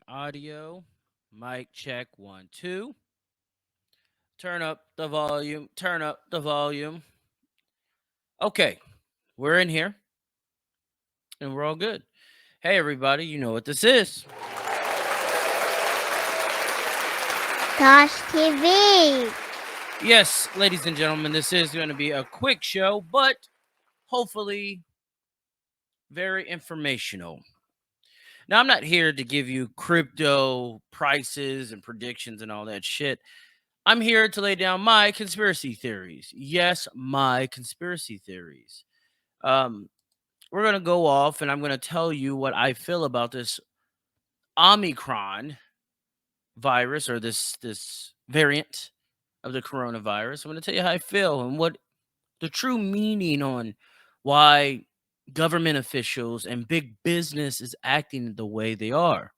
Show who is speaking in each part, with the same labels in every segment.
Speaker 1: audio. Mic check 1 2. Turn up the volume. Turn up the volume. Okay, we're in here and we're all good. Hey, everybody, you know what this is.
Speaker 2: TaijhTV.
Speaker 1: Yes, ladies and gentlemen, this is going to be a quick show, but hopefully very informational. Now, I'm not here to give you crypto prices and predictions and all that shit. I'm here to lay down my conspiracy theories. Yes, my conspiracy theories. Um, we're gonna go off, and I'm gonna tell you what I feel about this Omicron virus or this variant of the coronavirus. I'm gonna tell you how I feel and what the true meaning on why government officials and big business is acting the way they are.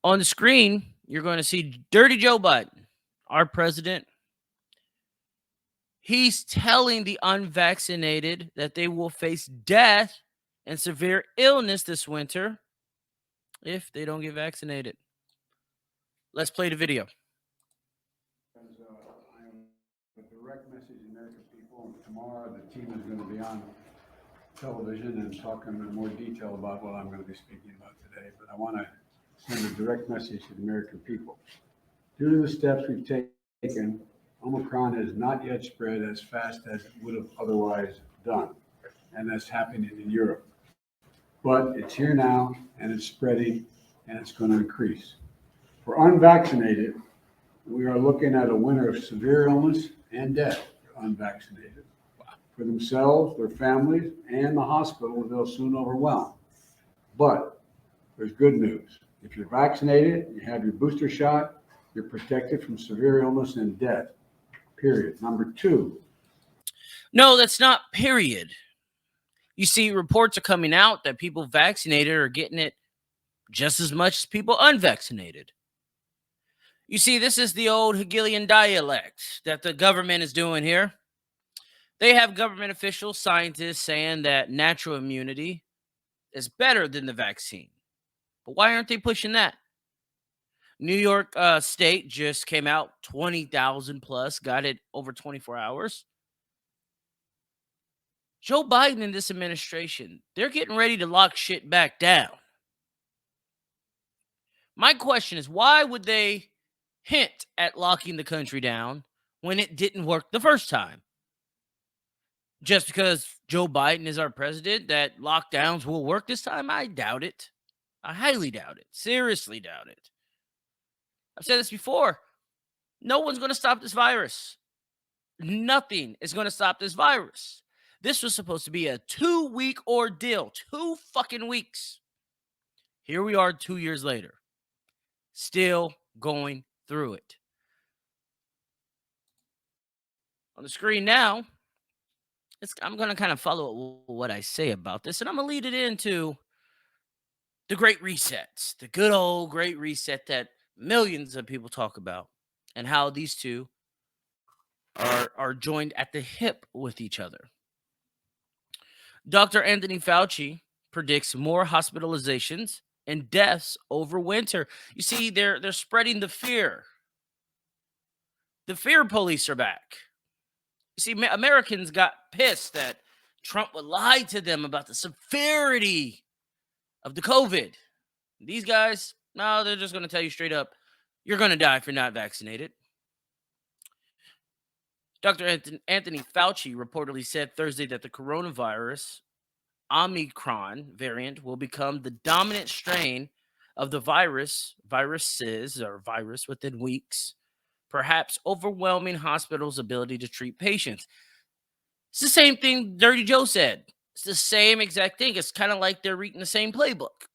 Speaker 1: On the screen, you're going to see Dirty Joe Biden, our president. He's telling the unvaccinated that they will face death and severe illness this winter if they don't get vaccinated. Let's play the video.
Speaker 3: I am a direct message to American people. Tomorrow, the team is going to be on television and talk in more detail about what I'm going to be speaking about today. But I want to send a direct message to the American people. Due to the steps we've taken, Omicron has not yet spread as fast as it would have otherwise done, and that's happening in Europe. But it's here now, and it's spreading, and it's going to increase. For unvaccinated, we are looking at a winter of severe illness and death for unvaccinated. For themselves, their families, and the hospital, they'll soon overwhelm. But there's good news. If you're vaccinated, you have your booster shot, you're protected from severe illness and death. Period. Number two.
Speaker 1: No, that's not period. You see, reports are coming out that people vaccinated are getting it just as much as people unvaccinated. You see, this is the old Hegelian dialect that the government is doing here. They have government officials, scientists saying that natural immunity is better than the vaccine. But why aren't they pushing that? New York State just came out 20,000 plus, got it over 24 hours. Joe Biden and this administration, they're getting ready to lock shit back down. My question is, why would they hint at locking the country down when it didn't work the first time? Just because Joe Biden is our president, that lockdowns will work this time? I doubt it. I highly doubt it. Seriously doubt it. I've said this before. No one's going to stop this virus. Nothing is going to stop this virus. This was supposed to be a 2-week ordeal. 2 fucking weeks. Here we are 2 years later. Still going through it. On the screen now, I'm going to kind of follow what I say about this, and I'm going to lead it into the Great Resets, the good old Great Reset that millions of people talk about, and how these two are joined at the hip with each other. Dr. Anthony Fauci predicts more hospitalizations and deaths over winter. You see, they're spreading the fear. The fear police are back. You see, Americans got pissed that Trump would lie to them about the severity of the COVID. These guys, no, they're just going to tell you straight up, you're going to die if you're not vaccinated. Dr. Anthony Fauci reportedly said Thursday that the coronavirus Omicron variant will become the dominant strain of the viruses within weeks, perhaps overwhelming hospitals' ability to treat patients. It's the same thing Dirty Joe said. It's the same exact thing. It's kind of like they're reading the same playbook.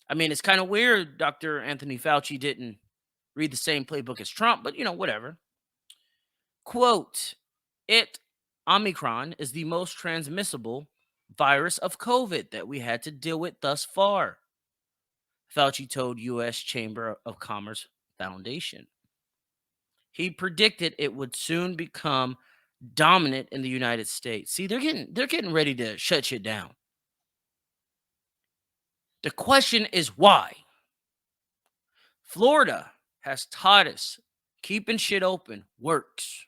Speaker 1: I mean, it's kind of weird Dr. Anthony Fauci didn't read the same playbook as Trump, but, whatever. Quote, Omicron is the most transmissible virus of COVID that we had to deal with thus far, Fauci told U.S. Chamber of Commerce Foundation. He predicted it would soon become dominant in the United States. See, they're getting ready to shut shit down. The question is why? Florida has taught us keeping shit open works.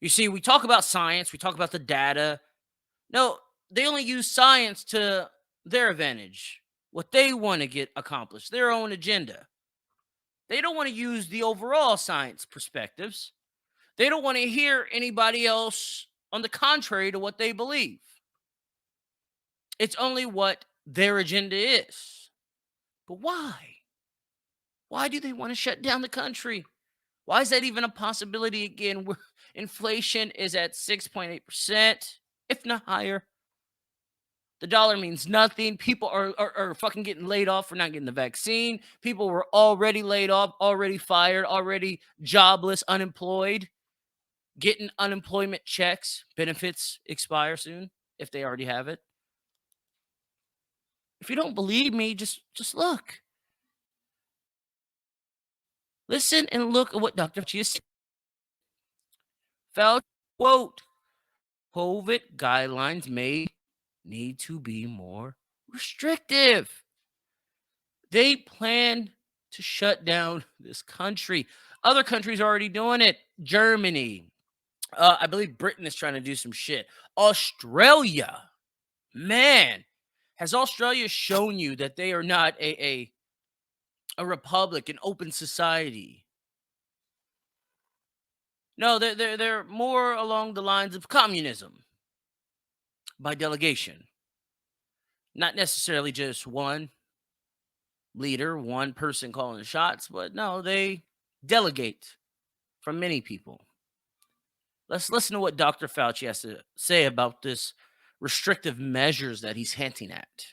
Speaker 1: You see, we talk about science, we talk about the data. No, they only use science to their advantage, what they want to get accomplished, their own agenda. They don't want to use the overall science perspectives. They don't want to hear anybody else on the contrary to what they believe. It's only what their agenda is. But why? Why do they want to shut down the country? Why is that even a possibility again? Inflation is at 6.8%, if not higher. The dollar means nothing. People are fucking getting laid off for not getting the vaccine. People were already laid off, already fired, already jobless, unemployed, getting unemployment checks. Benefits expire soon if they already have it. If you don't believe me, just look. Listen and look at what Dr. Fauci is saying. Fauci, quote, COVID guidelines may need to be more restrictive. They plan to shut down this country. Other countries are already doing it. Germany. I believe Britain is trying to do some shit. Australia. Man, has Australia shown you that they are not a republic, an open society? No, they're more along the lines of communism by delegation. Not necessarily just one leader, one person calling the shots, but no, they delegate from many people. Let's listen to what Dr. Fauci has to say about this restrictive measures that he's hinting at.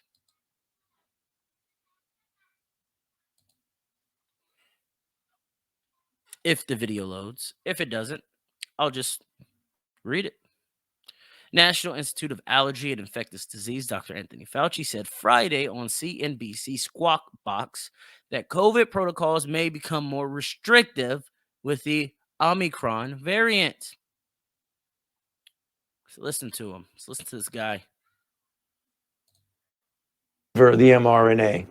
Speaker 1: If the video loads. If it doesn't, I'll just read it. National Institute of Allergy and Infectious Disease, Dr. Anthony Fauci, said Friday on CNBC Squawk Box that COVID protocols may become more restrictive with the Omicron variant. So listen to him. Let's listen to this guy.
Speaker 2: For the mRNA.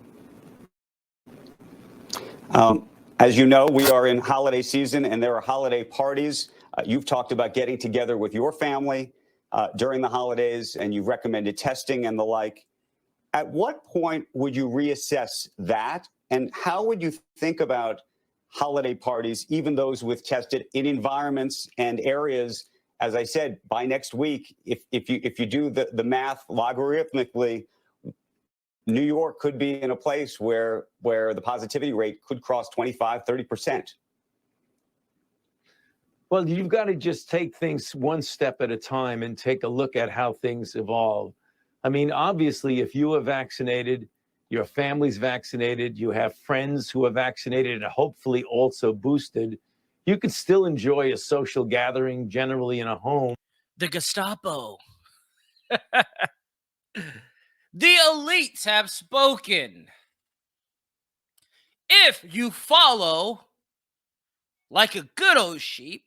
Speaker 4: As you know, we are in holiday season and there are holiday parties. You've talked about getting together with your family during the holidays, and you've recommended testing and the like. At what point would you reassess that? And how would you think about holiday parties, even those with tested, in environments and areas? As I said, by next week, if you do the math logarithmically, New York could be in a place where the positivity rate could cross 25, 30%.
Speaker 2: Well, you've got to just take things one step at a time and take a look at how things evolve. I mean, obviously, if you are vaccinated, your family's vaccinated, you have friends who are vaccinated and hopefully also boosted, you can still enjoy a social gathering, generally in a home.
Speaker 1: The Gestapo. The elites have spoken. If you follow like a good old sheep,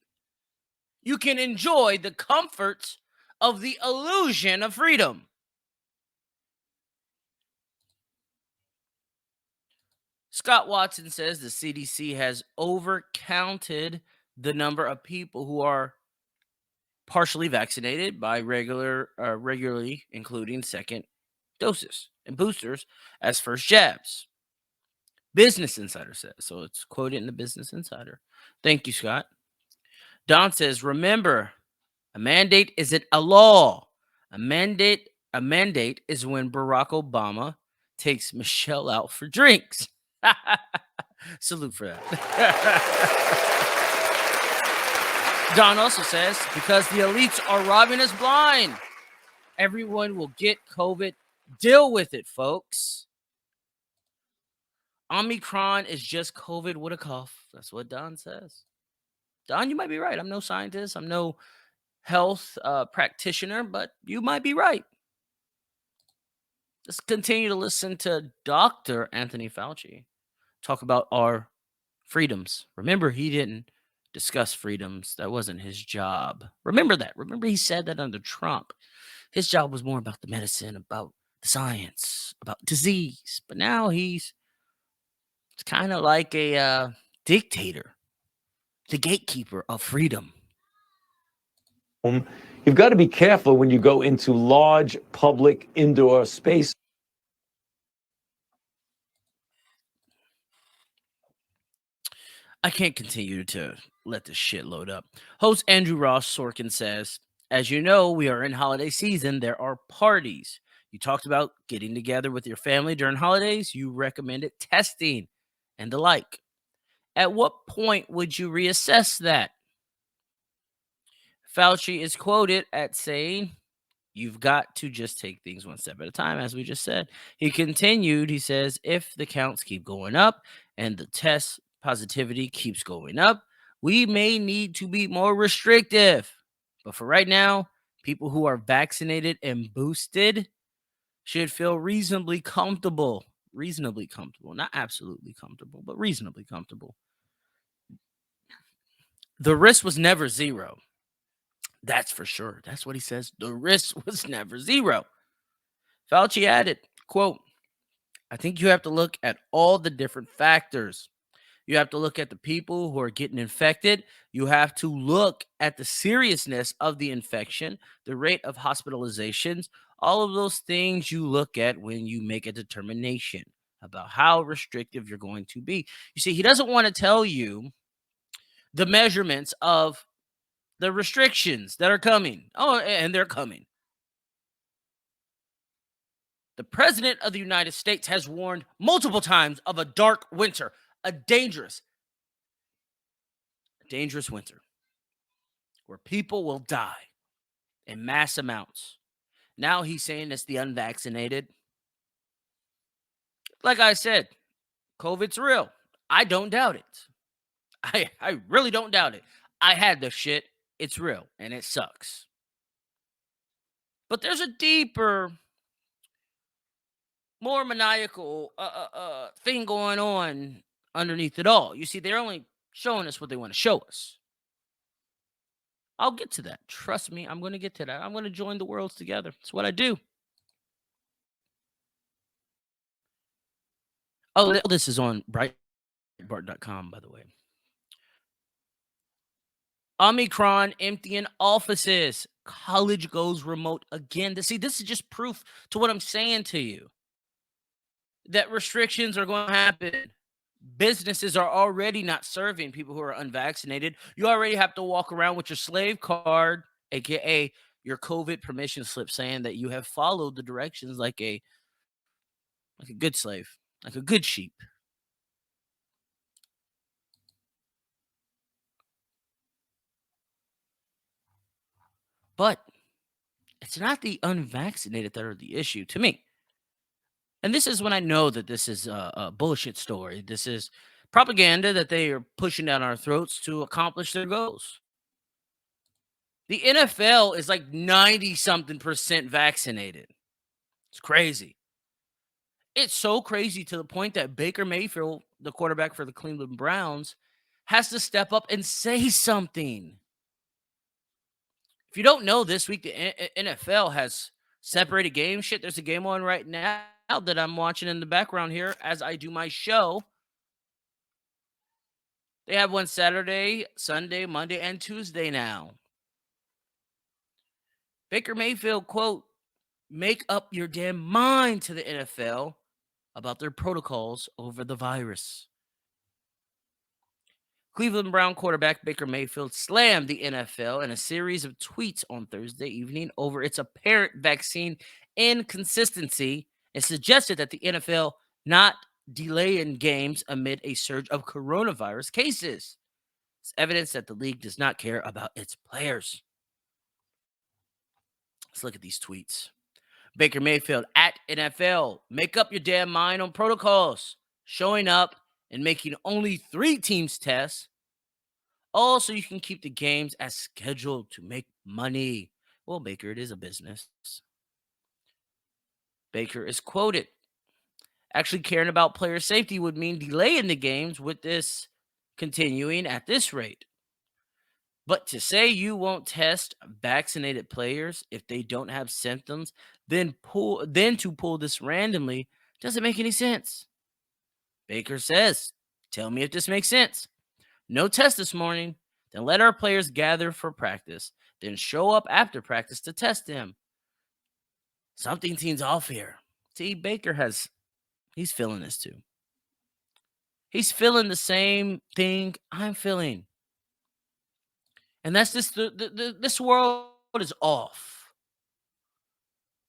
Speaker 1: you can enjoy the comforts of the illusion of freedom. Scott Watson says the CDC has overcounted the number of people who are partially vaccinated by regularly including second doses and boosters as first jabs. Business Insider says. So it's quoted in the Business Insider. Thank you, Scott. Don says, remember, a mandate isn't a law. A mandate is when Barack Obama takes Michelle out for drinks. Salute for that. Don also says, because the elites are robbing us blind. Everyone will get COVID. Deal with it, folks. Omicron is just COVID with a cough. That's what Don says. Don, you might be right. I'm no scientist. I'm no health practitioner, but you might be right. Let's continue to listen to Dr. Anthony Fauci talk about our freedoms. Remember, he didn't discuss freedoms. That wasn't his job. Remember that. Remember, he said that under Trump. His job was more about the medicine, about the science, about disease. But now it's kind of like a dictator, the gatekeeper of freedom.
Speaker 2: You've got to be careful when you go into large public indoor space.
Speaker 1: I can't continue to let this shit load up. Host Andrew Ross Sorkin says, as you know, we are in holiday season. There are parties. You talked about getting together with your family during holidays. You recommended testing and the like. At what point would you reassess that? Fauci is quoted at saying, you've got to just take things one step at a time, as we just said. He continued, he says, if the counts keep going up and the test positivity keeps going up, we may need to be more restrictive. But for right now, people who are vaccinated and boosted should feel reasonably comfortable. Reasonably comfortable. Not absolutely comfortable, but reasonably comfortable. The risk was never zero. That's for sure. That's what he says. The risk was never zero. Fauci added, quote, I think you have to look at all the different factors. You have to look at the people who are getting infected. You have to look at the seriousness of the infection, the rate of hospitalizations, all of those things you look at when you make a determination about how restrictive you're going to be. You see, he doesn't want to tell you the measurements of the restrictions that are coming. Oh, and they're coming. The president of the United States has warned multiple times of a dark winter, a dangerous winter where people will die in mass amounts. Now he's saying it's the unvaccinated. Like I said, COVID's real. I don't doubt it. I really don't doubt it. I had the shit. It's real and it sucks. But there's a deeper, more maniacal thing going on underneath it all. You see, they're only showing us what they want to show us. I'll get to that. Trust me, I'm going to get to that. I'm going to join the worlds together. It's what I do. Oh, this is on Breitbart.com, by the way. Omicron emptying offices. College goes remote again. See, this is just proof to what I'm saying to you. That restrictions are going to happen. Businesses are already not serving people who are unvaccinated. You already have to walk around with your slave card, aka your COVID permission slip, saying that you have followed the directions like a good slave, like a good sheep. But it's not the unvaccinated that are the issue to me. And this is when I know that this is a bullshit story. This is propaganda that they are pushing down our throats to accomplish their goals. The NFL is like 90-something% vaccinated. It's crazy. It's so crazy to the point that Baker Mayfield, the quarterback for the Cleveland Browns, has to step up and say something. If you don't know, this week the NFL has separated game shit. There's a game on right now that I'm watching in the background here as I do my show. They have one Saturday, Sunday, Monday, and Tuesday now. Baker Mayfield, quote, make up your damn mind to the NFL about their protocols over the virus. Cleveland Brown quarterback Baker Mayfield slammed the NFL in a series of tweets on Thursday evening over its apparent vaccine inconsistency and suggested that the NFL not delay in games amid a surge of coronavirus cases. It's evidence that the league does not care about its players. Let's look at these tweets. Baker Mayfield at NFL, make up your damn mind on protocols. Showing up and making only 3 teams test. Also, you can keep the games as scheduled to make money. Well, Baker, it is a business. Baker is quoted. Actually caring about player safety would mean delaying the games with this continuing at this rate. But to say you won't test vaccinated players if they don't have symptoms, then to pull this randomly doesn't make any sense. Baker says, tell me if this makes sense. No test this morning, then let our players gather for practice, then show up after practice to test them. Something seems off here. See, Baker he's feeling this too. He's feeling the same thing I'm feeling. And that's this this world is off.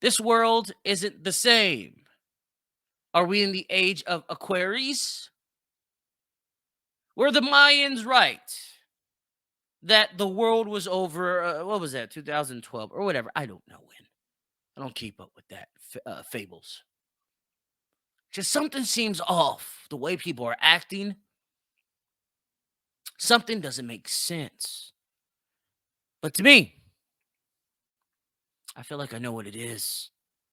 Speaker 1: This world isn't the same. Are we in the age of Aquarius? Were the Mayans right that the world was over? What was that, 2012 or whatever? I don't know when. I don't keep up with that fables. Just something seems off. The way people are acting, something doesn't make sense. But to me, I feel like I know what it is.